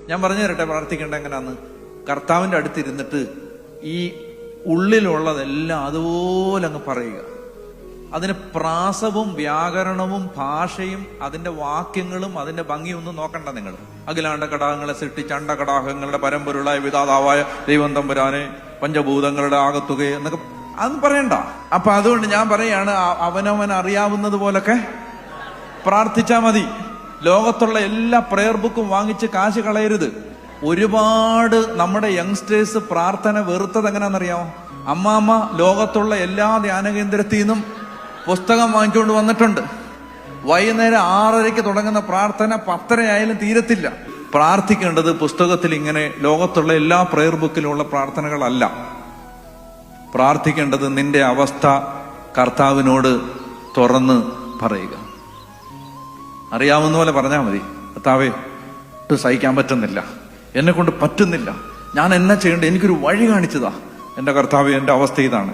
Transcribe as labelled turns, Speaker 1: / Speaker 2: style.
Speaker 1: ഞാൻ പറഞ്ഞു തരട്ടെ പ്രാർത്ഥിക്കേണ്ട എങ്ങനെയാന്ന്. കർത്താവിന്റെ അടുത്തിരുന്നിട്ട് ഈ ഉള്ളിലുള്ളതെല്ലാം അതുപോലെ അങ്ങ് പറയുക. അതിന് പ്രാസവും വ്യാകരണവും ഭാഷയും അതിന്റെ വാക്യങ്ങളും അതിന്റെ ഭംഗിയൊന്നും നോക്കണ്ട നിങ്ങൾ. അഖിലാണ്ട കടാഹങ്ങളെ സൃഷ്ടിച്ച അണ്ടകടാഹങ്ങളുടെ പരമ്പൊരുളായ വിധാതാവായ ദൈവം തമ്പുരാനെ, പഞ്ചഭൂതങ്ങളുടെ ആകത്തുകയെ എന്നൊക്കെ അത് പറയണ്ട. അപ്പൊ അതുകൊണ്ട് ഞാൻ പറയാണ്, അവനവൻ അറിയാവുന്നത് പോലൊക്കെ പ്രാർത്ഥിച്ചാ മതി. ലോകത്തുള്ള എല്ലാ പ്രെയർ ബുക്കും വാങ്ങിച്ച് കാശ് കളയരുത്. ഒരുപാട് നമ്മുടെ യങ്സ്റ്റേഴ്സ് പ്രാർത്ഥന വെറുത്തത് എങ്ങനെയാണെന്നറിയാമോ? അമ്മാമ്മ ലോകത്തുള്ള എല്ലാ ധ്യാന കേന്ദ്രത്തിൽ നിന്നും പുസ്തകം വാങ്ങിച്ചുകൊണ്ട് വന്നിട്ടുണ്ട്. വൈകുന്നേരം 6:30 തുടങ്ങുന്ന പ്രാർത്ഥന 10:30 ആയാലും തീരത്തില്ല. പ്രാർത്ഥിക്കേണ്ടത് പുസ്തകത്തിൽ ഇങ്ങനെ ലോകത്തുള്ള എല്ലാ പ്രെയർ ബുക്കിലുള്ള പ്രാർത്ഥനകളല്ല. പ്രാർത്ഥിക്കേണ്ടത് നിന്റെ അവസ്ഥ കർത്താവിനോട് തുറന്ന് പറയുക. അറിയാവുന്ന പോലെ പറഞ്ഞാൽ മതി. കർത്താവേ, സഹിക്കാൻ പറ്റുന്നില്ല, എന്നെ കൊണ്ട് പറ്റുന്നില്ല, ഞാൻ എന്നാ ചെയ്യേണ്ടത്, എനിക്കൊരു വഴി കാണിച്ചതാ. എന്റെ കർത്താവേ, എന്റെ അവസ്ഥ ഇതാണ്.